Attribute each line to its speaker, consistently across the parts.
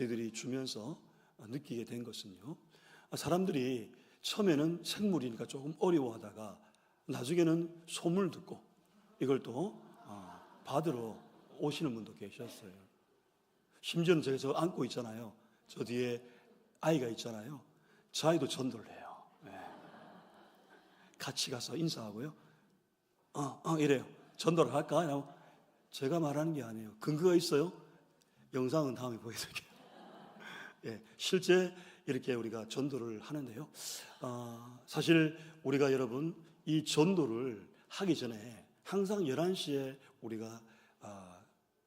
Speaker 1: 저희들이 주면서 느끼게 된 것은요, 사람들이 처음에는 생물이니까 조금 어려워하다가 나중에는 소문을 듣고 이걸 또 받으러 오시는 분도 계셨어요. 심지어는 제가 저 안고 있잖아요. 저 뒤에 아이가 있잖아요. 저 아이도 전도를 해요. 네. 같이 가서 인사하고요. 이래요. 전도를 할까? 제가 말하는 게 아니에요. 근거가 있어요. 영상은 다음에 보여드릴게요. 예, 실제 이렇게 우리가 전도를 하는데요. 사실 우리가 여러분 이 전도를 하기 전에 항상 11시에 우리가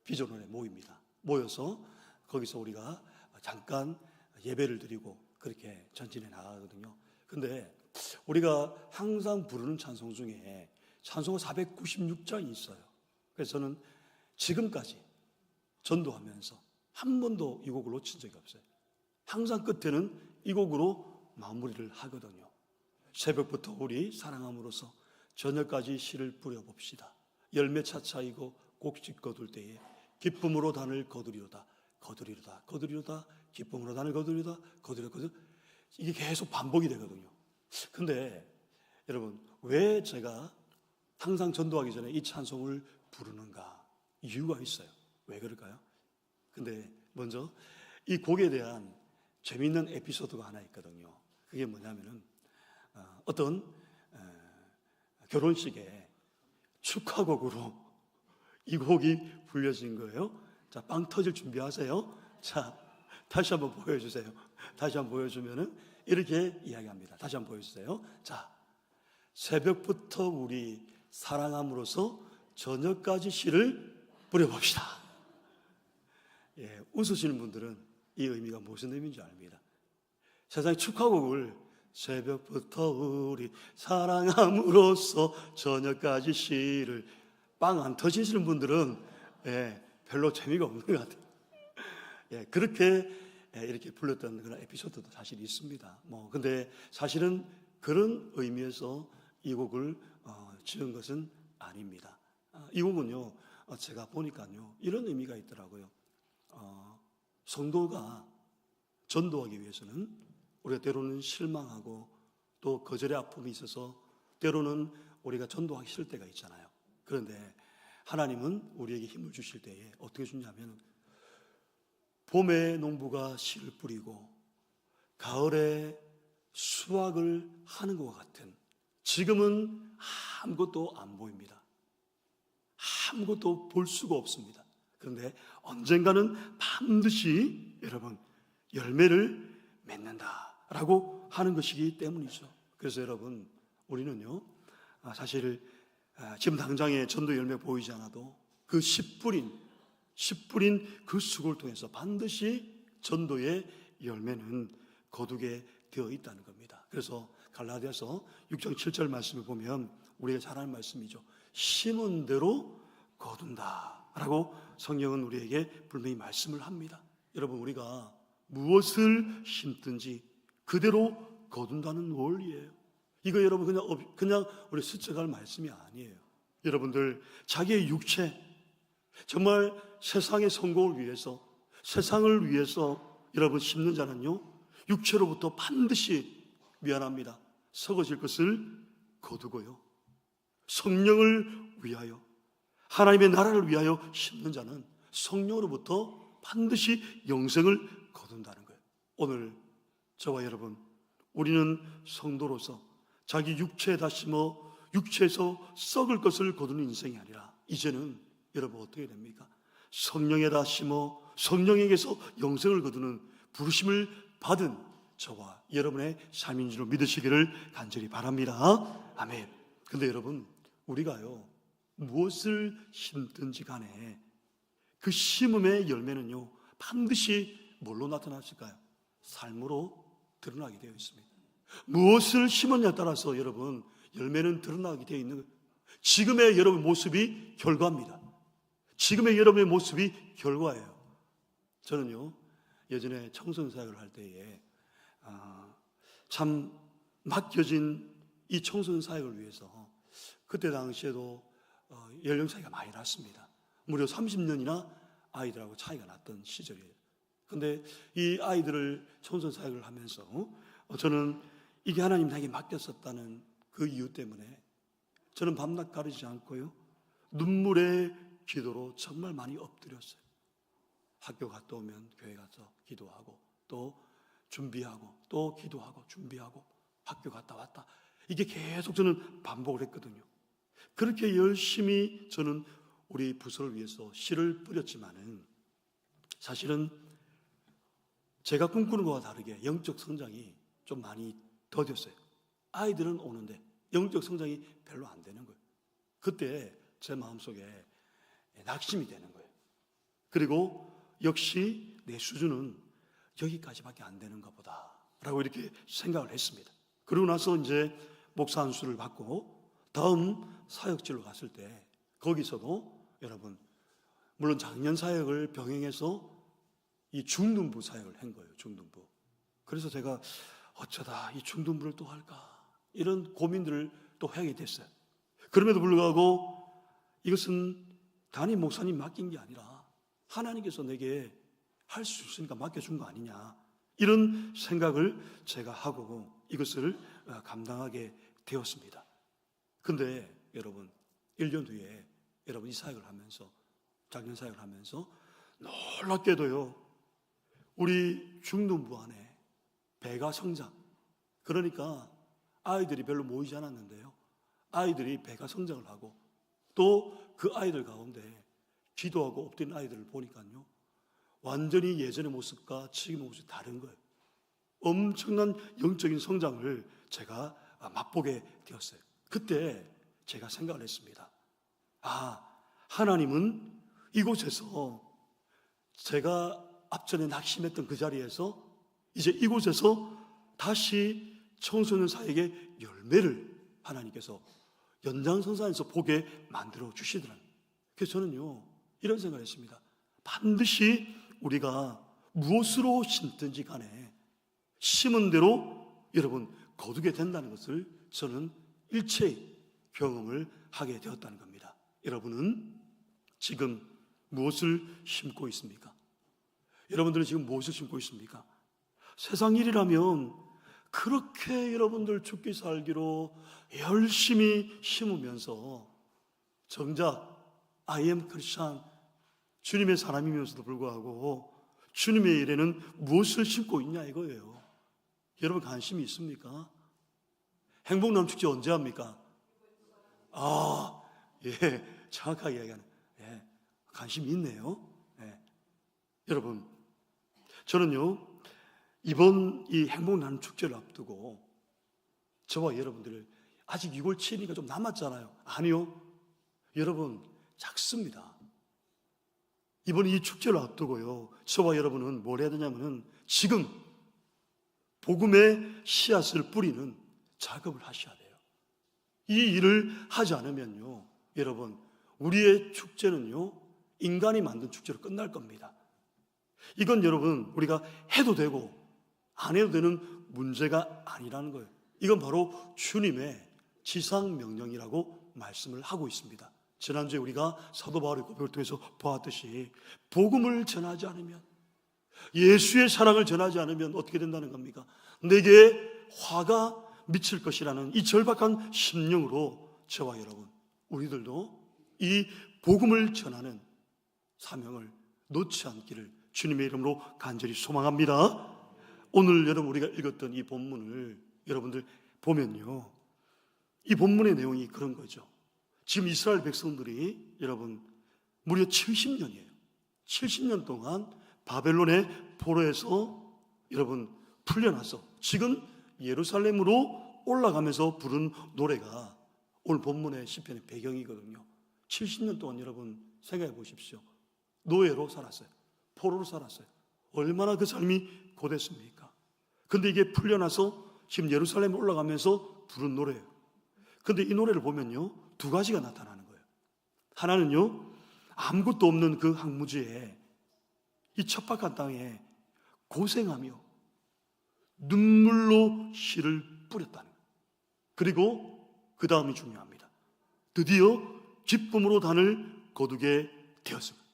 Speaker 1: 비전원에 모입니다. 모여서 거기서 우리가 잠깐 예배를 드리고 그렇게 전진해 나가거든요. 근데 우리가 항상 부르는 찬송 중에 찬송가 496장이 있어요. 그래서 저는 지금까지 전도하면서 한 번도 이 곡을 놓친 적이 없어요. 항상 끝에는 이 곡으로 마무리를 하거든요. 새벽부터 우리 사랑함으로써 저녁까지 씨를 뿌려봅시다. 열매 차차이고 곡식 거둘 때에 기쁨으로 단을 거두리로다. 거두리로다. 거두리로다. 기쁨으로 단을 거두리로다. 거두리로다. 이게 계속 반복이 되거든요. 근데 여러분, 왜 제가 항상 전도하기 전에 이 찬송을 부르는가? 이유가 있어요. 왜 그럴까요? 근데 먼저 이 곡에 대한 재미있는 에피소드가 하나 있거든요. 그게 뭐냐면은 어떤 결혼식에 축하곡으로 이 곡이 불려진 거예요. 자, 빵 터질 준비하세요. 자, 다시 한번 보여주세요. 다시 한번 보여주면은 이렇게 이야기합니다. 다시 한번 보여주세요. 자, 새벽부터 우리 사랑함으로써 저녁까지 씨를 뿌려봅시다. 예, 웃으시는 분들은 이 의미가 무슨 의미인지 압니다. 세상에 축하곡을 새벽부터 우리 사랑함으로써 저녁까지 씨를 빵 안 터지시는 분들은 별로 재미가 없는 것 같아요. 그렇게 이렇게 불렀던 그런 에피소드도 사실 있습니다. 근데 사실은 그런 의미에서 이 곡을 지은 것은 아닙니다. 이 곡은요, 제가 보니까요, 이런 의미가 있더라고요. 성도가 전도하기 위해서는 우리가 때로는 실망하고 또 거절의 아픔이 있어서 때로는 우리가 전도하기 싫을 때가 있잖아요. 그런데 하나님은 우리에게 힘을 주실 때에 어떻게 주냐면 봄에 농부가 씨를 뿌리고 가을에 수확을 하는 것과 같은, 지금은 아무것도 안 보입니다. 아무것도 볼 수가 없습니다. 그런데 언젠가는 반드시 여러분 열매를 맺는다라고 하는 것이기 때문이죠. 그래서 여러분, 우리는요, 사실 지금 당장의 전도 열매 보이지 않아도 그 씨 뿌린 그 수고를 통해서 반드시 전도의 열매는 거두게 되어 있다는 겁니다. 그래서 갈라디아서 6장 7절 말씀을 보면 우리가 잘 아는 말씀이죠. 심은 대로 거둔다라고 성경은 우리에게 분명히 말씀을 합니다. 여러분, 우리가 무엇을 심든지 그대로 거둔다는 원리예요. 이거 여러분 그냥 우리 스쳐갈 말씀이 아니에요. 여러분들 자기의 육체, 정말 세상의 성공을 위해서, 세상을 위해서 여러분 심는 자는요, 육체로부터 반드시 미안합니다, 썩어질 것을 거두고요, 성령을 위하여, 하나님의 나라를 위하여 심는 자는 성령으로부터 반드시 영생을 거둔다는 거예요. 오늘 저와 여러분, 우리는 성도로서 자기 육체에다 심어 육체에서 썩을 것을 거두는 인생이 아니라 이제는 여러분 어떻게 됩니까? 성령에다 심어 성령에게서 영생을 거두는 부르심을 받은 저와 여러분의 삶인 줄 믿으시기를 간절히 바랍니다. 아멘. 근데 여러분, 우리가요, 무엇을 심든지 간에 그 심음의 열매는요, 반드시 뭘로 나타났을까요? 삶으로 드러나게 되어 있습니다. 무엇을 심었냐에 따라서 여러분 열매는 드러나게 되어 있는 거예요. 지금의 여러분 모습이 결과입니다. 지금의 여러분의 모습이 결과예요. 저는요, 예전에 청소년 사역을 할 때에 참 맡겨진 이 청소년 사역을 위해서 그때 당시에도 연령 차이가 많이 났습니다. 무려 30년이나 아이들하고 차이가 났던 시절이에요. 근데 이 아이들을 청소년 사역을 하면서 저는 이게 하나님 나에게 맡겼었다는 그 이유 때문에 저는 밤낮 가리지 않고요, 눈물의 기도로 정말 많이 엎드렸어요. 학교 갔다 오면 교회 가서 기도하고 또 준비하고 또 기도하고 준비하고 학교 갔다 왔다, 이게 계속 저는 반복을 했거든요. 그렇게 열심히 저는 우리 부서를 위해서 씨를 뿌렸지만은 사실은 제가 꿈꾸는 것과 다르게 영적 성장이 좀 많이 더뎠어요. 아이들은 오는데 영적 성장이 별로 안 되는 거예요. 그때 제 마음속에 낙심이 되는 거예요. 그리고 역시 내 수준은 여기까지밖에 안 되는가 보다 라고 이렇게 생각을 했습니다. 그러고 나서 이제 목사 안수를 받고 다음 사역지로 갔을 때 거기서도 여러분, 물론 작년 사역을 병행해서 이 중등부 사역을 한 거예요. 중등부. 그래서 제가 어쩌다 이 중등부를 또 할까, 이런 고민들을 또 하게 됐어요. 그럼에도 불구하고 이것은 단임 목사님 맡긴 게 아니라 하나님께서 내게 할 수 있으니까 맡겨준 거 아니냐, 이런 생각을 제가 하고 이것을 감당하게 되었습니다. 근데 여러분, 1년 뒤에 여러분 이 사역을 하면서, 작년 사역을 하면서 놀랍게도요, 우리 중등부 안에 배가 성장, 그러니까 아이들이 별로 모이지 않았는데요, 아이들이 배가 성장을 하고 또 그 아이들 가운데 기도하고 엎드린 아이들을 보니까요, 완전히 예전의 모습과 지금의 모습이 다른 거예요. 엄청난 영적인 성장을 제가 맛보게 되었어요. 그때 제가 생각을 했습니다. 하나님은 이곳에서, 제가 앞전에 낙심했던 그 자리에서 이제 이곳에서 다시 청소년 사역의 열매를 하나님께서 연장선상에서 보게 만들어 주시더라고요. 그래서 저는요, 이런 생각을 했습니다. 반드시 우리가 무엇으로 심든지 간에 심은 대로 여러분 거두게 된다는 것을 저는 일체의 경험을 하게 되었다는 겁니다. 여러분은 지금 무엇을 심고 있습니까? 여러분들은 지금 무엇을 심고 있습니까? 세상 일이라면 그렇게 여러분들 죽기 살기로 열심히 심으면서 정작 I am Christian, 주님의 사람이면서도 불구하고 주님의 일에는 무엇을 심고 있냐 이거예요. 여러분 관심이 있습니까? 행복남축제 언제 합니까? 예, 정확하게 이야기하는, 예, 관심이 있네요. 예. 여러분, 저는요, 이번 이 행복남축제를 앞두고 저와 여러분들 아직 6월 7일이니까 좀 남았잖아요. 아니요, 여러분 작습니다. 이번 이 축제를 앞두고요, 저와 여러분은 뭘 해야 되냐면은 지금 복음의 씨앗을 뿌리는 작업을 하셔야 돼요. 이 일을 하지 않으면요, 여러분, 우리의 축제는요, 인간이 만든 축제로 끝날 겁니다. 이건 여러분, 우리가 해도 되고 안 해도 되는 문제가 아니라는 거예요. 이건 바로 주님의 지상명령이라고 말씀을 하고 있습니다. 지난주에 우리가 사도 바울의 고백을 통해서 보았듯이 복음을 전하지 않으면, 예수의 사랑을 전하지 않으면 어떻게 된다는 겁니까? 내게 화가 미칠 것이라는 이 절박한 심령으로 저와 여러분, 우리들도 이 복음을 전하는 사명을 놓지 않기를 주님의 이름으로 간절히 소망합니다. 오늘 여러분 우리가 읽었던 이 본문을 여러분들 보면요, 이 본문의 내용이 그런 거죠. 지금 이스라엘 백성들이 여러분 무려 70년이에요. 70년 동안 바벨론의 포로에서 여러분 풀려나서 지금 예루살렘으로 올라가면서 부른 노래가 오늘 본문의 시편의 배경이거든요. 70년 동안 여러분 생각해 보십시오. 노예로 살았어요. 포로로 살았어요. 얼마나 그 삶이 고됐습니까? 근데 이게 풀려나서 지금 예루살렘에 올라가면서 부른 노래예요. 근데 이 노래를 보면요, 두 가지가 나타나는 거예요. 하나는요, 아무것도 없는 그 항무지에, 이 척박한 땅에 고생하며 눈물로 씨를 뿌렸다는 거예요. 그리고 그 다음이 중요합니다. 드디어 기쁨으로 단을 거두게 되었습니다.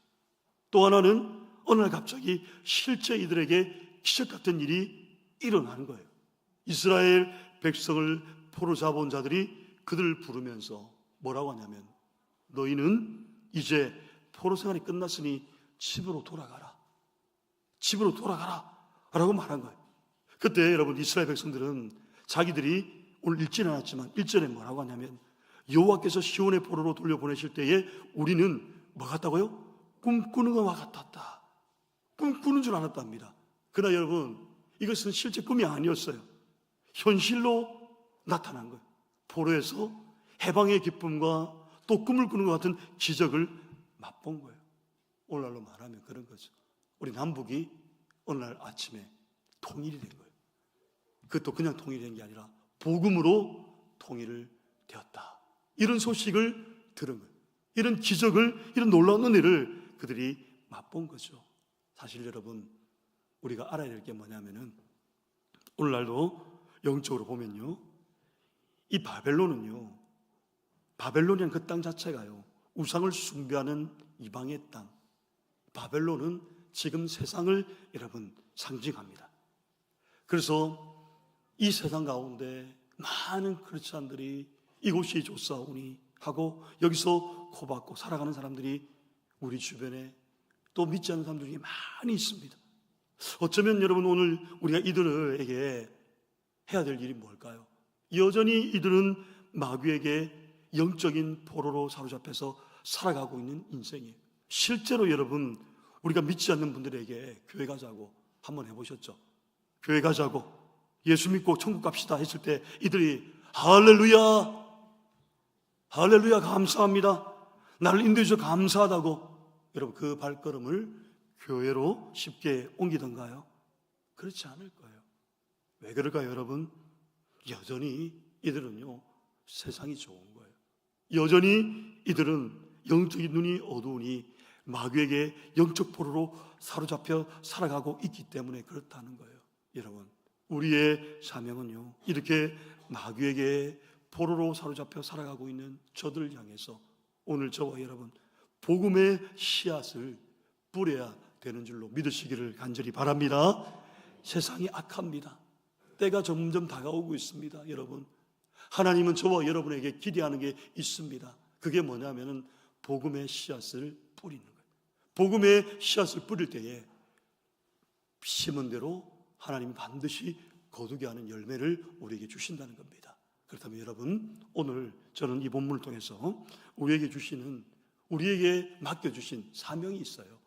Speaker 1: 또 하나는 어느 날 갑자기 실제 이들에게 기적 같은 일이 일어나는 거예요. 이스라엘 백성을 포로 잡아온 자들이 그들을 부르면서 뭐라고 하냐면, 너희는 이제 포로 생활이 끝났으니 집으로 돌아가라. 집으로 돌아가라 라고 말한 거예요. 그때 여러분, 이스라엘 백성들은 자기들이 오늘 읽지는 않았지만 1절에 뭐라고 하냐면, 여호와께서 시온의 포로로 돌려보내실 때에 우리는 뭐 같다고요? 꿈꾸는 것과 같았다. 꿈꾸는 줄 알았답니다. 그러나 여러분, 이것은 실제 꿈이 아니었어요. 현실로 나타난 거예요. 포로에서 해방의 기쁨과 또 꿈을 꾸는 것 같은 기적을 맛본 거예요. 오늘날로 말하면 그런 거죠. 우리 남북이 어느 날 아침에 통일이 된 거예요. 그것도 그냥 통일이 된 게 아니라 복음으로 통일을 되었다. 이런 소식을 들은 거예요. 이런 기적을, 이런 놀라운 은혜를 그들이 맛본 거죠. 사실 여러분, 우리가 알아야 될 게 뭐냐면은, 오늘날도 영적으로 보면요, 이 바벨론은요, 바벨론이라는 그 땅 자체가요, 우상을 숭배하는 이방의 땅. 바벨론은 지금 세상을 여러분 상징합니다. 그래서 이 세상 가운데 많은 크리스찬들이 이곳이 좋사오니 하고 여기서 고받고 살아가는 사람들이 우리 주변에 또 믿지 않는 사람들이 많이 있습니다. 어쩌면 여러분, 오늘 우리가 이들에게 해야 될 일이 뭘까요? 여전히 이들은 마귀에게 영적인 포로로 사로잡혀서 살아가고 있는 인생이에요. 실제로 여러분, 우리가 믿지 않는 분들에게 교회 가자고 한번 해보셨죠? 교회 가자고, 예수 믿고 천국 갑시다 했을 때 이들이 할렐루야, 할렐루야, 감사합니다, 나를 인도해 주셔서 감사하다고 여러분 그 발걸음을 교회로 쉽게 옮기던가요? 그렇지 않을 거예요. 왜 그럴까요, 여러분? 여전히 이들은요, 세상이 좋은 거예요. 여전히 이들은 영적인 눈이 어두우니 마귀에게 영적 포로로 사로잡혀 살아가고 있기 때문에 그렇다는 거예요. 여러분, 우리의 사명은요, 이렇게 마귀에게 포로로 사로잡혀 살아가고 있는 저들을 향해서 오늘 저와 여러분 복음의 씨앗을 뿌려야 되는 줄로 믿으시기를 간절히 바랍니다. 세상이 악합니다. 때가 점점 다가오고 있습니다. 여러분, 하나님은 저와 여러분에게 기대하는 게 있습니다. 그게 뭐냐면은 복음의 씨앗을 뿌리는 거예요. 복음의 씨앗을 뿌릴 때에 심은 대로 하나님이 반드시 거두게 하는 열매를 우리에게 주신다는 겁니다. 그렇다면 여러분, 오늘 저는 이 본문을 통해서 우리에게 맡겨주신 사명이 있어요.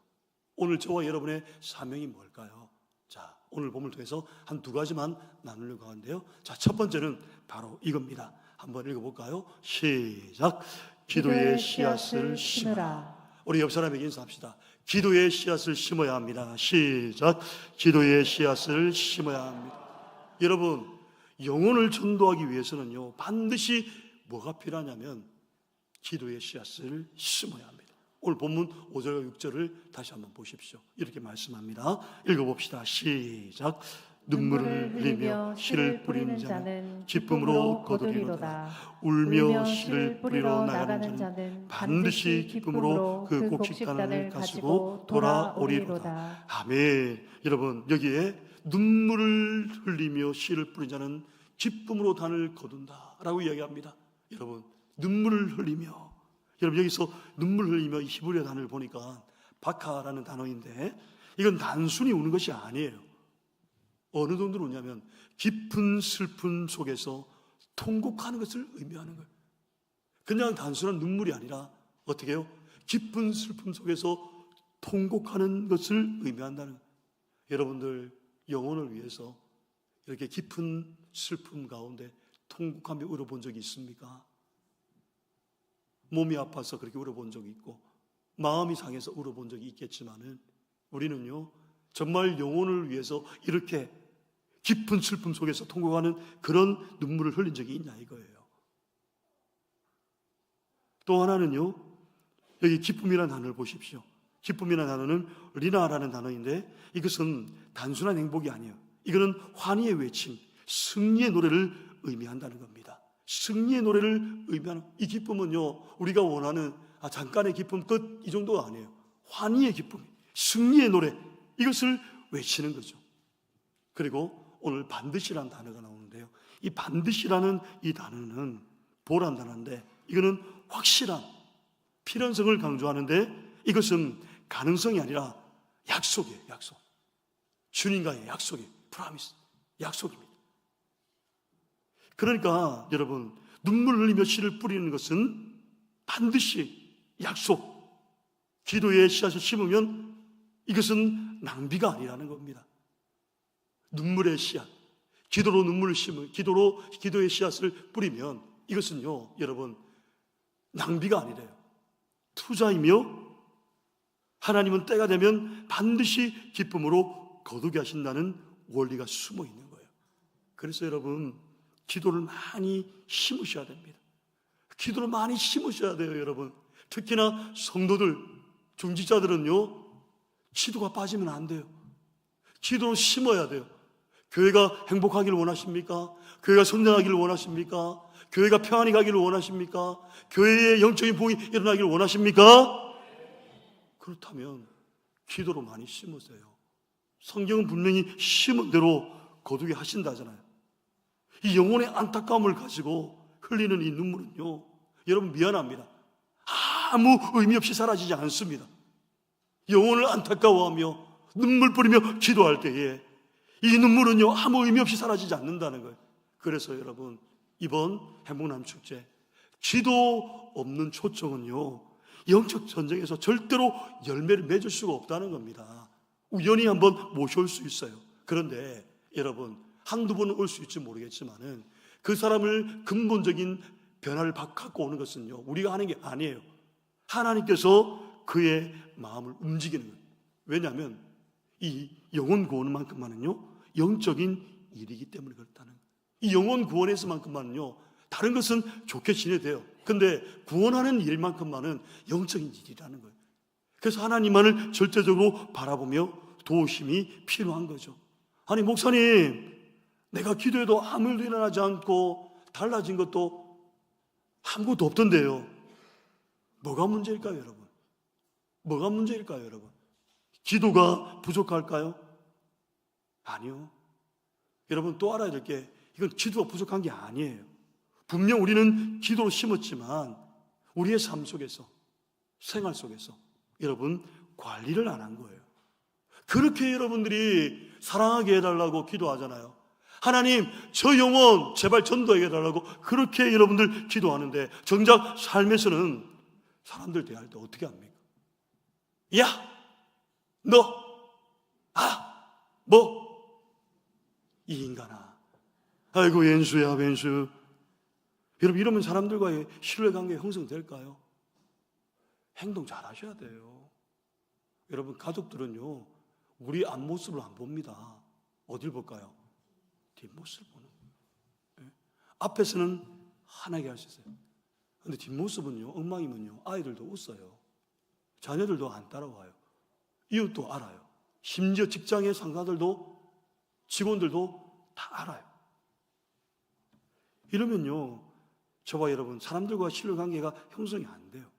Speaker 1: 오늘 저와 여러분의 사명이 뭘까요? 자, 오늘 본문을 통해서 한 두 가지만 나누려고 하는데요. 자, 첫 번째는 바로 이겁니다. 한번 읽어볼까요? 시작. 기도의 씨앗을 심으라. 우리 옆 사람에게 인사합시다. 기도의 씨앗을 심어야 합니다. 시작. 기도의 씨앗을 심어야 합니다. 여러분, 영혼을 전도하기 위해서는요, 반드시 뭐가 필요하냐면 기도의 씨앗을 심어야 합니다. 오늘 본문 5절과 6절을 다시 한번 보십시오. 이렇게 말씀합니다. 읽어봅시다. 시작. 눈물을 흘리며 씨를 뿌리는 자는 기쁨으로 거두리로다. 울며 씨를 뿌리러 나가는 자는 반드시 기쁨으로 그 곡식단을 가지고 돌아오리로다. 아멘. 여러분, 여기에 눈물을 흘리며 씨를 뿌린 자는 기쁨으로 단을 거둔다 라고 이야기합니다. 여러분, 눈물을 흘리며, 여러분 여기서 눈물 흘리며 히브리어 단어를 보니까 바카라는 단어인데, 이건 단순히 우는 것이 아니에요. 어느 정도로 우냐면 깊은 슬픔 속에서 통곡하는 것을 의미하는 거예요. 그냥 단순한 눈물이 아니라 어떻게 해요? 깊은 슬픔 속에서 통곡하는 것을 의미한다는 거예요. 여러분들 영혼을 위해서 이렇게 깊은 슬픔 가운데 통곡하며 울어본 적이 있습니까? 몸이 아파서 그렇게 울어본 적이 있고 마음이 상해서 울어본 적이 있겠지만은, 우리는요 정말 영혼을 위해서 이렇게 깊은 슬픔 속에서 통곡하는 그런 눈물을 흘린 적이 있냐 이거예요. 또 하나는요, 여기 기쁨이라는 단어를 보십시오. 기쁨이라는 단어는 리나라는 단어인데, 이것은 단순한 행복이 아니에요. 이거는 환희의 외침, 승리의 노래를 의미한다는 겁니다. 승리의 노래를 의미하는 이 기쁨은요, 우리가 원하는 잠깐의 기쁨 끝 이 정도가 아니에요. 환희의 기쁨, 승리의 노래, 이것을 외치는 거죠. 그리고 오늘 반드시라는 단어가 나오는데요, 이 반드시라는 이 단어는 보란 단어인데, 이거는 확실한, 필연성을 강조하는데, 이것은 가능성이 아니라 약속이에요. 약속. 주님과의 약속이에요. 프라미스, 약속입니다. 그러니까 여러분, 눈물 흘리며 씨를 뿌리는 것은 반드시 약속, 기도의 씨앗을 심으면 이것은 낭비가 아니라는 겁니다. 눈물의 씨앗, 기도로 눈물을 심으면, 기도의 씨앗을 뿌리면 이것은요, 여러분, 낭비가 아니래요. 투자이며 하나님은 때가 되면 반드시 기쁨으로 거두게 하신다는 원리가 숨어 있는 거예요. 그래서 여러분, 기도를 많이 심으셔야 됩니다. 기도를 많이 심으셔야 돼요, 여러분. 특히나 성도들, 중직자들은요, 기도가 빠지면 안 돼요. 기도로 심어야 돼요. 교회가 행복하기를 원하십니까? 교회가 성장하기를 원하십니까? 교회가 평안히 가기를 원하십니까? 교회의 영적인 부흥이 일어나기를 원하십니까? 그렇다면 기도로 많이 심으세요. 성경은 분명히 심은 대로 거두게 하신다잖아요. 이 영혼의 안타까움을 가지고 흘리는 이 눈물은요, 여러분 미안합니다, 아무 의미 없이 사라지지 않습니다. 영혼을 안타까워하며 눈물 뿌리며 기도할 때에 이 눈물은요, 아무 의미 없이 사라지지 않는다는 거예요. 그래서 여러분, 이번 행복남 축제, 기도 없는 초청은요, 영적 전쟁에서 절대로 열매를 맺을 수가 없다는 겁니다. 우연히 한번 모셔올 수 있어요. 그런데 여러분, 한두 번은 올 수 있지 모르겠지만은 그 사람을 근본적인 변화를 갖고 오는 것은요, 우리가 하는 게 아니에요. 하나님께서 그의 마음을 움직이는 거예요. 왜냐하면 이 영혼 구원만큼만은요, 영적인 일이기 때문에 그렇다는 거예요. 이 영혼 구원에서만큼만은요, 다른 것은 좋게 지내돼요. 근데 구원하는 일만큼만은 영적인 일이라는 거예요. 그래서 하나님만을 절대적으로 바라보며 도우심이 필요한 거죠. 아니, 목사님, 내가 기도해도 아무 일도 일어나지 않고 달라진 것도 아무것도 없던데요. 뭐가 문제일까요, 여러분? 뭐가 문제일까요, 여러분? 기도가 부족할까요? 아니요. 여러분, 또 알아야 될 게, 이건 기도가 부족한 게 아니에요. 분명 우리는 기도로 심었지만 우리의 삶 속에서, 생활 속에서 여러분, 관리를 안 한 거예요. 그렇게 여러분들이 사랑하게 해달라고 기도하잖아요. 하나님, 저 영혼 제발 전도하게 해달라고 그렇게 여러분들 기도하는데, 정작 삶에서는 사람들 대할 때 어떻게 합니까? 야, 너, 이 인간아, 아이고 왼수야 왼수. 여러분, 이러면 사람들과의 신뢰관계 형성될까요? 행동 잘 하셔야 돼요. 여러분, 가족들은요, 우리 앞모습을 안 봅니다. 어딜 볼까요? 뒷모습을 보는 거예요. 앞에서는 환하게 할 수 있어요. 그런데 뒷모습은요, 엉망이면요, 아이들도 웃어요. 자녀들도 안 따라와요. 이웃도 알아요. 심지어 직장의 상사들도, 직원들도 다 알아요. 이러면요, 저와 여러분, 사람들과 신뢰관계가 형성이 안 돼요.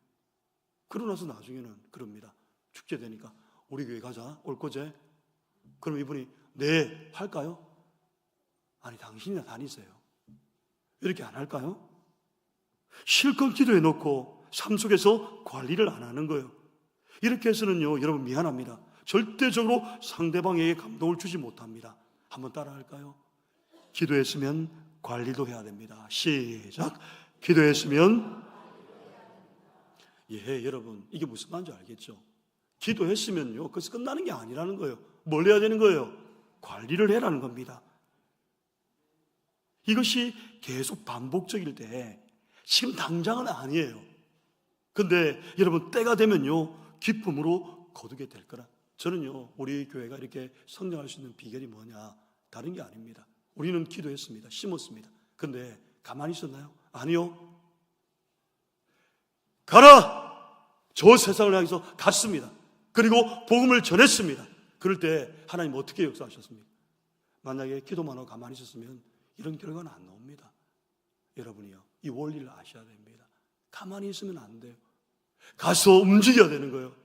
Speaker 1: 그러고 나서 나중에는 그럽니다. 축제 되니까 우리 교회 가자, 올 거제? 그럼 이분이 네 할까요? 아니, 당신이나 다니세요. 이렇게 안 할까요? 실컷 기도해 놓고 삶 속에서 관리를 안 하는 거예요. 이렇게 해서는요, 여러분 미안합니다, 절대적으로 상대방에게 감동을 주지 못합니다. 한번 따라 할까요? 기도했으면 관리도 해야 됩니다. 시작. 기도했으면, 여러분, 이게 무슨 말인지 알겠죠? 기도했으면요, 그것이 끝나는 게 아니라는 거예요. 뭘 해야 되는 거예요? 관리를 해라는 겁니다. 이것이 계속 반복적일 때, 지금 당장은 아니에요. 근데 여러분, 때가 되면요, 기쁨으로 거두게 될 거라. 저는요, 우리 교회가 이렇게 성장할 수 있는 비결이 뭐냐, 다른 게 아닙니다. 우리는 기도했습니다. 심었습니다. 근데 가만히 있었나요? 아니요. 가라! 저 세상을 향해서 갔습니다. 그리고 복음을 전했습니다. 그럴 때 하나님 어떻게 역사하셨습니까? 만약에 기도만 하고 가만히 있었으면 이런 결과는 안 나옵니다. 여러분이요, 이 원리를 아셔야 됩니다. 가만히 있으면 안 돼요. 가서 움직여야 되는 거예요.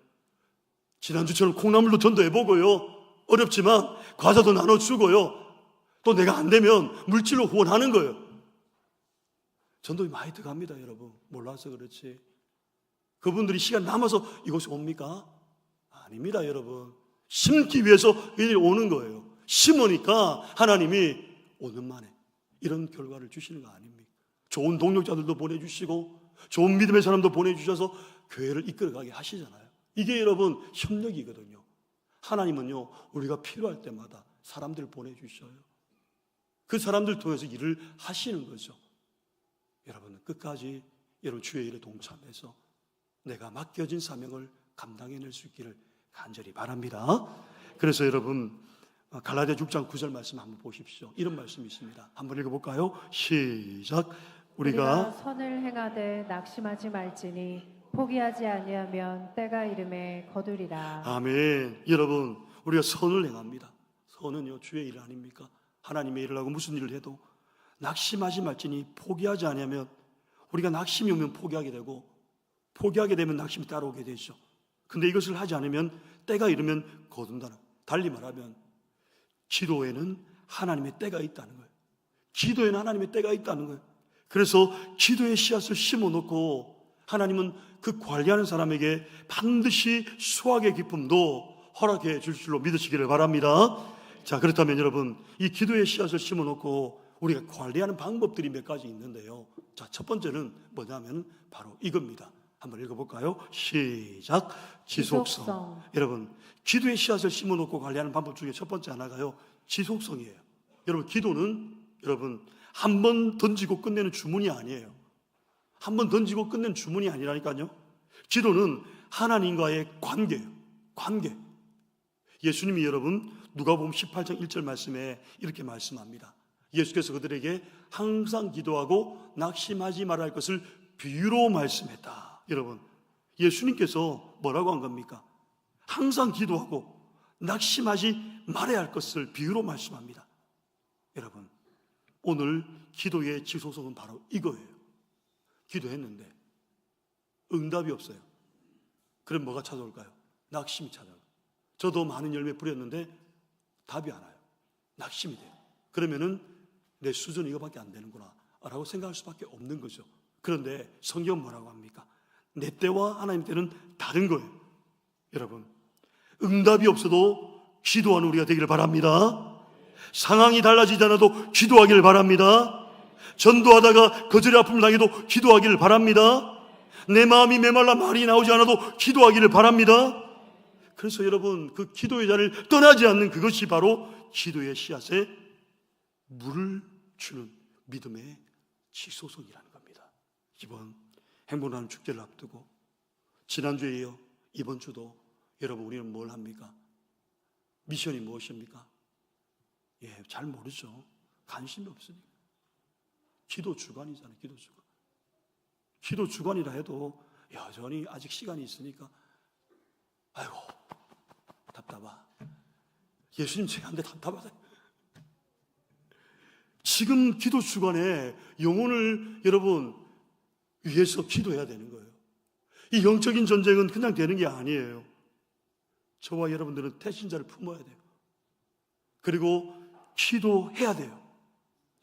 Speaker 1: 지난주처럼 콩나물도 전도해보고요. 어렵지만 과자도 나눠주고요. 또 내가 안 되면 물질로 후원하는 거예요. 전도에 많이 들어갑니다, 여러분. 몰라서 그렇지. 그분들이 시간 남아서 이곳에 옵니까? 아닙니다, 여러분. 심기 위해서 이들이 오는 거예요. 심으니까 하나님이 5년 만에 이런 결과를 주시는 거 아닙니까? 좋은 동력자들도 보내주시고 좋은 믿음의 사람도 보내주셔서 교회를 이끌어가게 하시잖아요. 이게 여러분 협력이거든요. 하나님은요, 우리가 필요할 때마다 사람들을 보내주셔요. 그 사람들 통해서 일을 하시는 거죠. 여러분 끝까지 여러분 주의 일에 동참해서 내가 맡겨진 사명을 감당해낼 수 있기를 간절히 바랍니다. 그래서 여러분 갈라디아 6장 9절 말씀 한번 보십시오. 이런 말씀이 있습니다. 한번 읽어볼까요? 시작. 우리가
Speaker 2: 선을 행하되 낙심하지 말지니 포기하지 아니하면 때가 이름에 거두리라.
Speaker 1: 아멘. 여러분 우리가 선을 행합니다. 선은요 주의 일 아닙니까? 하나님의 일을 하고 무슨 일을 해도 낙심하지 말지니 포기하지 아니하면, 우리가 낙심이 오면 포기하게 되고 포기하게 되면 낙심이 따라오게 되죠. 근데 이것을 하지 않으면 때가 이르면 거둔다는, 달리 말하면 기도에는 하나님의 때가 있다는 거예요. 기도에는 하나님의 때가 있다는 거예요. 그래서 기도의 씨앗을 심어놓고 하나님은 그 관리하는 사람에게 반드시 수확의 기쁨도 허락해 줄 줄로 믿으시기를 바랍니다. 자, 그렇다면 여러분 이 기도의 씨앗을 심어놓고 우리가 관리하는 방법들이 몇 가지 있는데요. 자, 첫 번째는 뭐냐면 바로 이겁니다. 한번 읽어볼까요? 시작. 지속성. 여러분 기도의 씨앗을 심어놓고 관리하는 방법 중에 첫 번째 하나가요, 지속성이에요. 여러분 기도는 여러분 한 번 던지고 끝내는 주문이 아니에요. 한 번 던지고 끝내는 주문이 아니라니까요. 기도는 하나님과의 관계예요. 관계. 예수님이 여러분 누가복음 18장 1절 말씀에 이렇게 말씀합니다. 예수께서 그들에게 항상 기도하고 낙심하지 말아야 할 것을 비유로 말씀했다. 여러분 예수님께서 뭐라고 한 겁니까? 항상 기도하고 낙심하지 말아야 할 것을 비유로 말씀합니다. 여러분 오늘 기도의 지속성은 바로 이거예요. 기도했는데 응답이 없어요. 그럼 뭐가 찾아올까요? 낙심이 찾아와요. 저도 많은 열매 뿌렸는데 답이 안 와요. 낙심이 돼요. 그러면은 내 수준은 이거밖에 안 되는구나 라고 생각할 수밖에 없는 거죠. 그런데 성경은 뭐라고 합니까? 내 때와 하나님 때는 다른 거예요. 여러분 응답이 없어도 기도하는 우리가 되기를 바랍니다. 상황이 달라지지 않아도 기도하기를 바랍니다. 전도하다가 거절의 아픔을 당해도 기도하기를 바랍니다. 내 마음이 메말라 말이 나오지 않아도 기도하기를 바랍니다. 그래서 여러분 그 기도의 자리를 떠나지 않는 그것이 바로 기도의 씨앗에 물을 주는 믿음의 지속성이라는 겁니다. 이번 행복나눔 축제를 앞두고 지난주에 이어 이번 주도 여러분 우리는 뭘 합니까? 미션이 무엇입니까? 잘 모르죠. 관심이 없으니까. 기도 주간이잖아요. 기도 주간. 기도 주간이라 해도 여전히 아직 시간이 있으니까 아이고 답답하. 예수님 제가 한데 답답하다. 지금 기도 주간에 영혼을 여러분 위해서 기도해야 되는 거예요. 이 영적인 전쟁은 그냥 되는 게 아니에요. 저와 여러분들은 태신자를 품어야 돼요. 그리고 기도해야 돼요.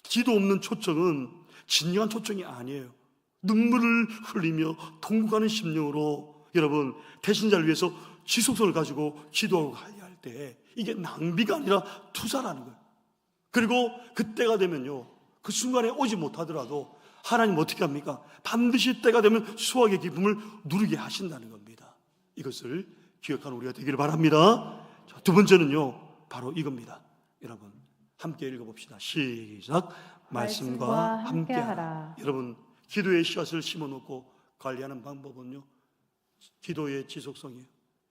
Speaker 1: 기도 없는 초청은 진정한 초청이 아니에요. 눈물을 흘리며 통곡하는 심령으로 여러분 태신자를 위해서 지속성을 가지고 기도하고 가야 할 때 이게 낭비가 아니라 투자라는 거예요. 그리고 그때가 되면요, 그 순간에 오지 못하더라도 하나님 어떻게 합니까? 반드시 때가 되면 수확의 기쁨을 누리게 하신다는 겁니다. 이것을 기억하는 우리가 되기를 바랍니다. 자, 두 번째는요 바로 이겁니다. 여러분 함께 읽어봅시다. 시작. 말씀과 함께하라. 여러분 기도의 씨앗을 심어놓고 관리하는 방법은요, 기도의 지속성이에요.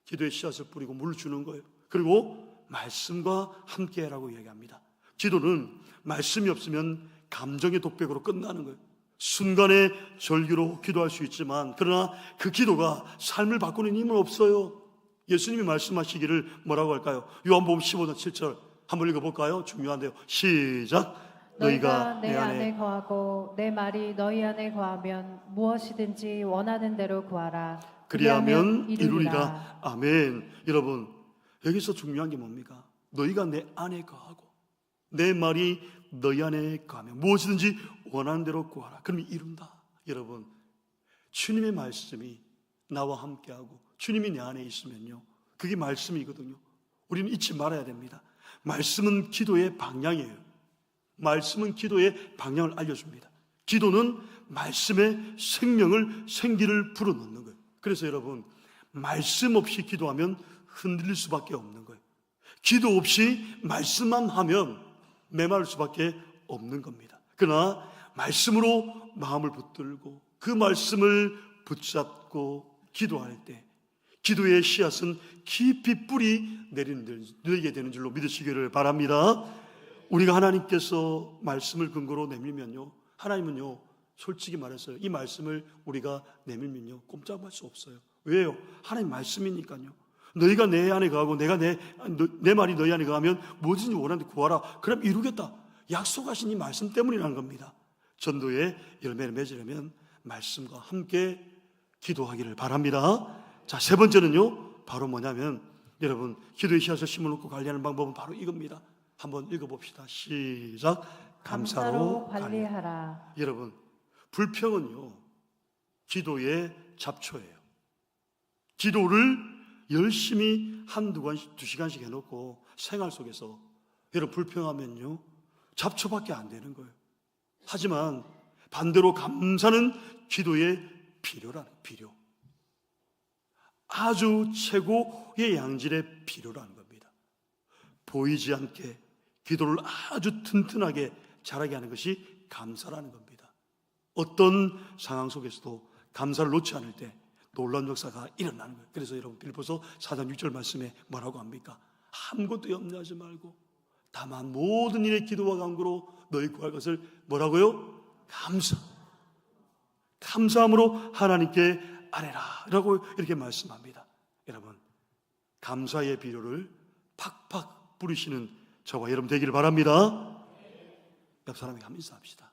Speaker 1: 기도의 씨앗을 뿌리고 물을 주는 거예요. 그리고 말씀과 함께라고 이야기합니다. 기도는 말씀이 없으면 감정의 독백으로 끝나는 거예요. 순간의 절규로 기도할 수 있지만 그러나 그 기도가 삶을 바꾸는 힘은 없어요. 예수님이 말씀하시기를 뭐라고 할까요? 요한복음 15장 7절 한번 읽어볼까요? 중요한데요. 시작.
Speaker 2: 너희가 내 안에 거하고 내 말이 너희 안에 거하면 무엇이든지 원하는 대로 구하라.
Speaker 1: 그리하면 이루리라. 아멘. 여러분, 여기서 중요한 게 뭡니까? 너희가 내 안에 거하고 내 말이 너희 안에 거하면 무엇이든지 원하는 대로 구하라. 그러면 이룬다. 여러분, 주님의 말씀이 나와 함께하고 주님이 내 안에 있으면요, 그게 말씀이거든요. 우리는 잊지 말아야 됩니다. 말씀은 기도의 방향이에요. 말씀은 기도의 방향을 알려줍니다. 기도는 말씀의 생기를 불어넣는 거예요. 그래서 여러분, 말씀 없이 기도하면 흔들릴 수밖에 없는 거예요. 기도 없이 말씀만 하면 메마를 수밖에 없는 겁니다. 그러나 말씀으로 마음을 붙들고 그 말씀을 붙잡고 기도할 때 기도의 씨앗은 깊이 뿌리 내리게 되는 줄로 믿으시기를 바랍니다. 우리가 하나님께서 말씀을 근거로 내밀면요, 하나님은요, 솔직히 말해서 이 말씀을 우리가 내밀면요, 꼼짝할 수 없어요. 왜요? 하나님 말씀이니까요. 너희가 내 안에 거하고 내가 내 말이 너희 안에 거하면 뭐든지 원하는 데 구하라. 그럼 이루겠다. 약속하신 이 말씀 때문이라는 겁니다. 전도의 열매를 맺으려면 말씀과 함께 기도하기를 바랍니다. 자, 세 번째는요, 바로 뭐냐면 여러분, 기도의 씨앗을 심어놓고 관리하는 방법은 바로 이겁니다. 한번 읽어봅시다. 시작. 감사로 관리하라. 여러분, 불평은요, 기도의 잡초예요. 기도를 열심히 두 시간씩 해놓고 생활 속에서 여러분 불평하면요, 잡초밖에 안 되는 거예요. 하지만 반대로 감사는 기도의 필요. 아주 최고의 양질의 필요라는 겁니다. 보이지 않게 기도를 아주 튼튼하게 자라게 하는 것이 감사라는 겁니다. 어떤 상황 속에서도 감사를 놓지 않을 때 놀라운 역사가 일어나는 거예요. 그래서 여러분, 빌립보서 4장 6절 말씀에 뭐라고 합니까? 아무것도 염려하지 말고 다만 모든 일에 기도와 간구로 너희 구할 것을 뭐라고요? 감사함으로 하나님께 아뢰라 라고 이렇게 말씀합니다. 여러분, 감사의 비료를 팍팍 뿌리시는 저와 여러분 되기를 바랍니다. 옆 사람에게 한번 인사합시다.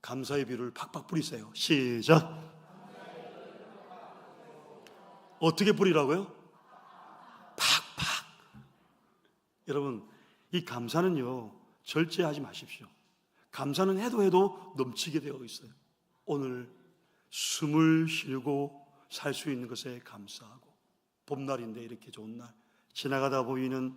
Speaker 1: 감사의 비료를 팍팍 뿌리세요. 시작. 어떻게 뿌리라고요? 팍팍. 여러분, 이 감사는요, 절제하지 마십시오. 감사는 해도 넘치게 되어 있어요. 오늘 숨을 쉬고 살 수 있는 것에 감사하고, 봄날인데 이렇게 좋은 날, 지나가다 보이는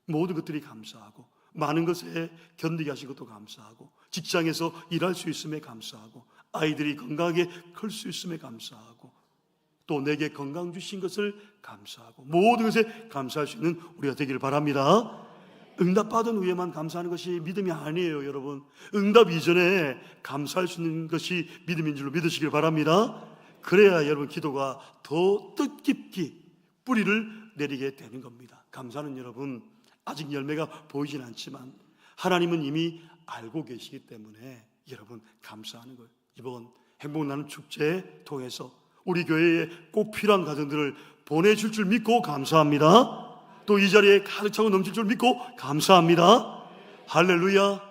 Speaker 1: 모든 것들이 감사하고, 많은 것에 견디게 하신 것도 감사하고, 직장에서 일할 수 있음에 감사하고, 아이들이 건강하게 클 수 있음에 감사하고, 또 내게 건강 주신 것을 감사하고, 모든 것에 감사할 수 있는 우리가 되기를 바랍니다. 응답받은 후에만 감사하는 것이 믿음이 아니에요, 여러분. 응답 이전에 감사할 수 있는 것이 믿음인 줄로 믿으시길 바랍니다. 그래야 여러분, 기도가 더 뜻깊이 뿌리를 내리게 되는 겁니다. 감사는 여러분, 아직 열매가 보이진 않지만 하나님은 이미 알고 계시기 때문에 여러분, 감사하는 거예요. 이번 행복 나눔 축제에 통해서 우리 교회에 꼭 필요한 가정들을 보내줄 줄 믿고 감사합니다. 또 이 자리에 가득 차고 넘칠 줄 믿고 감사합니다. 할렐루야.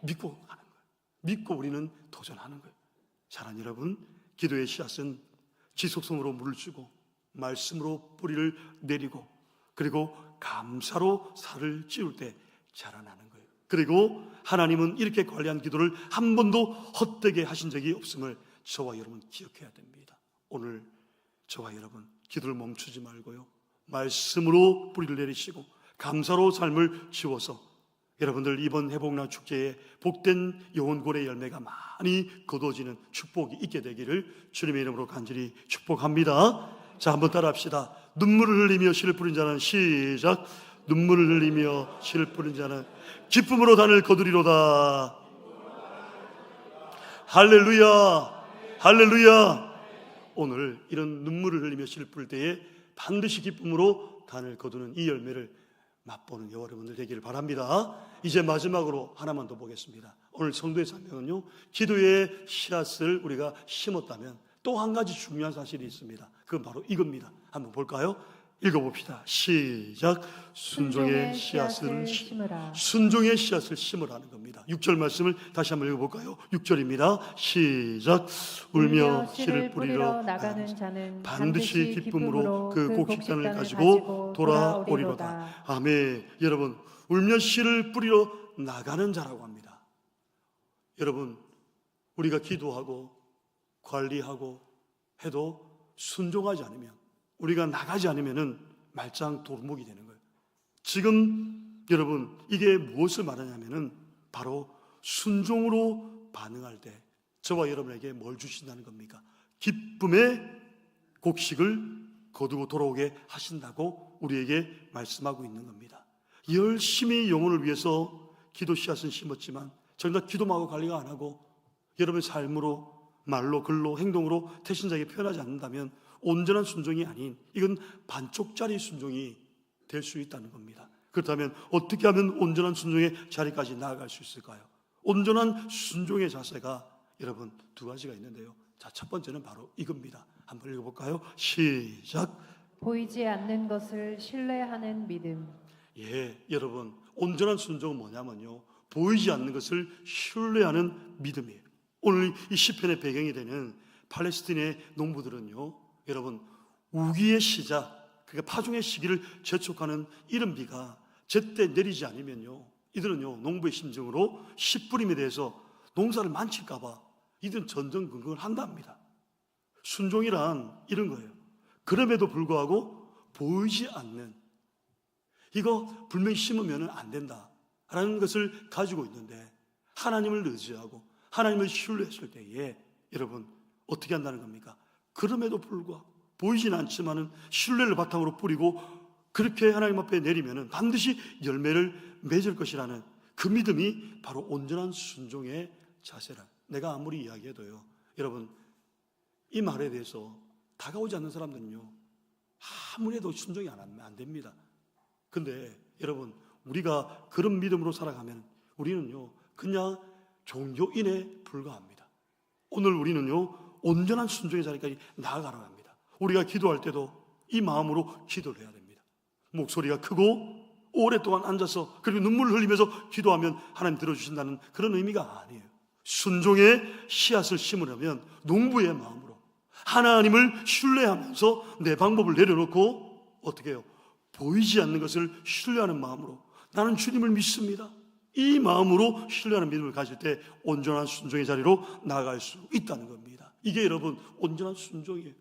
Speaker 1: 믿고 하는 거예요. 믿고 우리는 도전하는 거예요. 사랑하는 여러분, 기도의 씨앗은 지속성으로 물을 주고 말씀으로 뿌리를 내리고 그리고 감사로 살을 찌울 때 자라나는 거예요. 그리고 하나님은 이렇게 관리한 기도를 한 번도 헛되게 하신 적이 없음을 저와 여러분 기억해야 됩니다. 오늘 저와 여러분, 기도를 멈추지 말고요, 말씀으로 뿌리를 내리시고 감사로 삶을 지워서 여러분들 이번 회복날 축제에 복된 영혼골의 열매가 많이 거둬지는 축복이 있게 되기를 주님의 이름으로 간절히 축복합니다. 자, 한번 따라합시다. 눈물을 흘리며 씨를 뿌린 자는 시작. 눈물을 흘리며 씨를 뿌린 자는 기쁨으로 단을 거두리로다. 할렐루야, 할렐루야. 오늘 이런 눈물을 흘리며 씨를 뿌릴 때에 반드시 기쁨으로 단을 거두는 이 열매를 맛보는 여러분들 되기를 바랍니다. 이제 마지막으로 하나만 더 보겠습니다. 오늘 성도의 설명은요, 기도의 씨앗을 우리가 심었다면 또 한 가지 중요한 사실이 있습니다. 그건 바로 이겁니다. 한번 볼까요? 읽어봅시다. 시작. 순종의 씨앗을
Speaker 2: 심으라.
Speaker 1: 순종의 씨앗을 심으라는 겁니다. 6절 말씀을 다시 한번 읽어볼까요? 6절입니다. 시작. 울며 씨를 뿌리러
Speaker 2: 나가는 자는
Speaker 1: 반드시 기쁨으로 그 곡식단을 가지고 돌아오리로다. 아멘. 여러분, 울며 씨를 뿌리러 나가는 자라고 합니다. 여러분, 우리가 기도하고 관리하고 해도 순종하지 않으면, 우리가 나가지 않으면 말짱 도루묵이 되는 거예요. 지금 여러분, 이게 무엇을 말하냐면은 바로 순종으로 반응할 때 저와 여러분에게 뭘 주신다는 겁니까? 기쁨의 곡식을 거두고 돌아오게 하신다고 우리에게 말씀하고 있는 겁니다. 열심히 영혼을 위해서 기도 씨앗은 심었지만 정작 기도하고 관리가 안 하고 여러분의 삶으로, 말로, 글로, 행동으로 태신자에게 표현하지 않는다면 온전한 순종이 아닌, 이건 반쪽짜리 순종이 될 수 있다는 겁니다. 그렇다면 어떻게 하면 온전한 순종의 자리까지 나아갈 수 있을까요? 온전한 순종의 자세가 여러분 두 가지가 있는데요. 자, 첫 번째는 바로 이겁니다. 한번 읽어볼까요? 시작.
Speaker 2: 보이지 않는 것을 신뢰하는 믿음.
Speaker 1: 예, 여러분, 온전한 순종은 뭐냐면요, 보이지 않는 것을 신뢰하는 믿음이에요. 오늘 이 시편의 배경이 되는 팔레스틴의 농부들은요, 여러분, 우기의 시작, 그러니까 파종의 시기를 재촉하는 이른 비가 제때 내리지 않으면요, 이들은요, 농부의 심정으로 씨뿌림에 대해서 농사를 망칠까봐 이들은 전전긍긍을 한답니다. 순종이란 이런 거예요. 그럼에도 불구하고 보이지 않는, 이거 분명히 심으면 안 된다라는 것을 가지고 있는데, 하나님을 의지하고 하나님을 신뢰했을 때에 여러분 어떻게 한다는 겁니까? 그럼에도 불구하고 보이진 않지만은 신뢰를 바탕으로 뿌리고 그렇게 하나님 앞에 내리면은 반드시 열매를 맺을 것이라는 그 믿음이 바로 온전한 순종의 자세라. 내가 아무리 이야기해도요, 여러분, 이 말에 대해서 다가오지 않는 사람들은요, 아무리 해도 순종이 안 됩니다. 근데 여러분, 우리가 그런 믿음으로 살아가면 우리는요, 그냥 종교인에 불과합니다. 오늘 우리는요, 온전한 순종의 자리까지 나아가라고 합니다. 우리가 기도할 때도 이 마음으로 기도를 해야 됩니다. 목소리가 크고 오랫동안 앉아서 그리고 눈물을 흘리면서 기도하면 하나님 들어주신다는 그런 의미가 아니에요. 순종의 씨앗을 심으려면 농부의 마음으로 하나님을 신뢰하면서 내 방법을 내려놓고 어떻게 해요? 보이지 않는 것을 신뢰하는 마음으로, 나는 주님을 믿습니다, 이 마음으로 신뢰하는 믿음을 가질 때 온전한 순종의 자리로 나아갈 수 있다는 겁니다. 이게 여러분 온전한 순종이에요.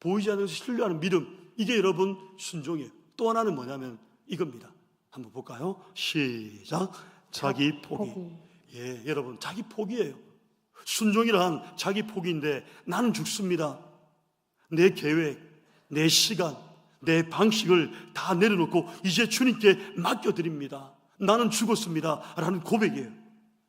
Speaker 1: 보이지 않는 것을 신뢰하는 믿음, 이게 여러분 순종이에요. 또 하나는 뭐냐면 이겁니다. 한번 볼까요? 시작. 자기 포기. 예, 여러분, 자기 포기예요. 순종이란 자기 포기인데, 나는 죽습니다, 내 계획, 내 시간, 내 방식을 다 내려놓고 이제 주님께 맡겨드립니다, 나는 죽었습니다 라는 고백이에요.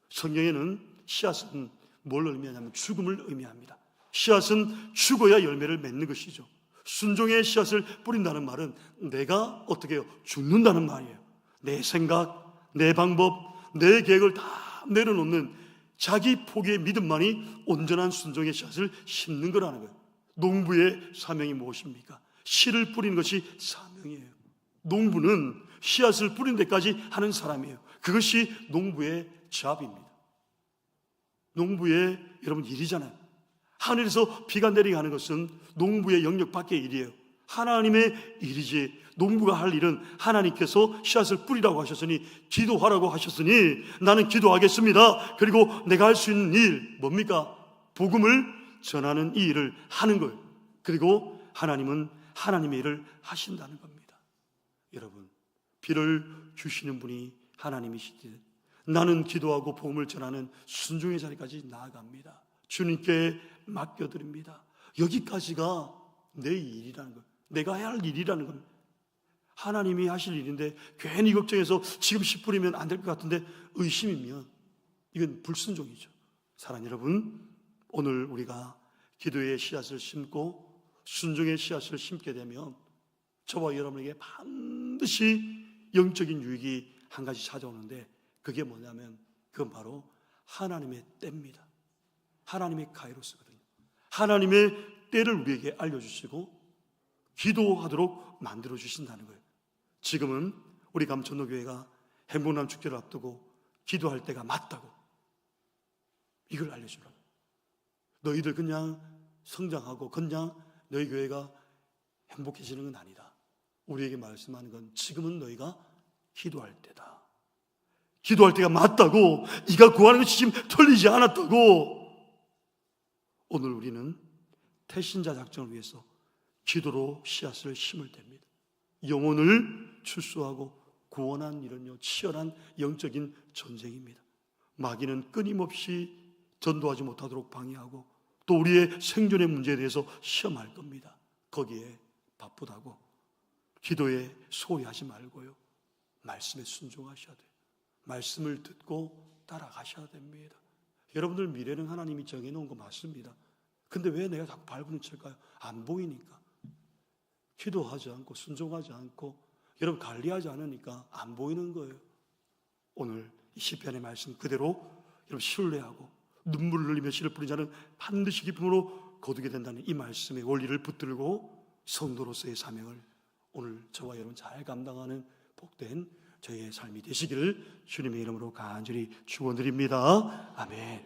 Speaker 1: 성경에는 씨앗은 뭘 의미하냐면 죽음을 의미합니다. 씨앗은 죽어야 열매를 맺는 것이죠. 순종의 씨앗을 뿌린다는 말은 내가 어떻게 해요? 죽는다는 말이에요. 내 생각, 내 방법, 내 계획을 다 내려놓는 자기 포기의 믿음만이 온전한 순종의 씨앗을 심는 거라는 거예요. 농부의 사명이 무엇입니까? 씨를 뿌리는 것이 사명이에요. 농부는 씨앗을 뿌린 데까지 하는 사람이에요. 그것이 농부의 잡입니다. 농부의 여러분 일이잖아요. 하늘에서 비가 내리게 하는 것은 농부의 영역 밖의 일이에요. 하나님의 일이지. 농부가 할 일은 하나님께서 씨앗을 뿌리라고 하셨으니, 기도하라고 하셨으니 나는 기도하겠습니다. 그리고 내가 할 수 있는 일 뭡니까? 복음을 전하는 이 일을 하는 거예요. 그리고 하나님은 하나님의 일을 하신다는 겁니다. 여러분, 비를 주시는 분이 하나님이시지, 나는 기도하고 복음을 전하는 순종의 자리까지 나아갑니다. 주님께 맡겨드립니다. 여기까지가 내 일이라는 거예요. 내가 해야 할 일이라는 겁니다. 하나님이 하실 일인데 괜히 걱정해서 지금 씨 뿌리면 안 될 것 같은데 의심이면 이건 불순종이죠. 사랑하는 여러분, 오늘 우리가 기도의 씨앗을 심고 순종의 씨앗을 심게 되면 저와 여러분에게 반드시 영적인 유익이 한 가지 찾아오는데, 그게 뭐냐면 그건 바로 하나님의 때입니다. 하나님의 카이로스거든요. 하나님의 때를 우리에게 알려주시고 기도하도록 만들어 주신다는 거예요. 지금은 우리 감천로교회가 행복남 축제를 앞두고 기도할 때가 맞다고, 이걸 알려주라고. 너희들 그냥 성장하고 그냥 너희 교회가 행복해지는 건 아니다. 우리에게 말씀하는 건 지금은 너희가 기도할 때다. 기도할 때가 맞다고. 네가 구하는 것이 지금 틀리지 않았다고. 오늘 우리는 태신자 작전을 위해서 기도로 씨앗을 심을 때입니다. 영혼을 출소하고 구원한 이런 치열한 영적인 전쟁입니다. 마귀는 끊임없이 전도하지 못하도록 방해하고 또 우리의 생존의 문제에 대해서 시험할 겁니다. 거기에 바쁘다고 기도에 소홀하지 말고요, 말씀에 순종하셔야 돼요. 말씀을 듣고 따라가셔야 됩니다. 여러분들 미래는 하나님이 정해놓은 거 맞습니다. 근데 왜 내가 자꾸 발부는 칠까요? 안 보이니까. 기도하지 않고 순종하지 않고 여러분 관리하지 않으니까 안 보이는 거예요. 오늘 이 시편의 말씀 그대로 여러분 신뢰하고 눈물을 흘리며 씨를 뿌린 자는 반드시 기쁨으로 거두게 된다는 이 말씀의 원리를 붙들고 성도로서의 사명을 오늘 저와 여러분 잘 감당하는 복된 저희의 삶이 되시기를 주님의 이름으로 간절히 축원드립니다. 아멘.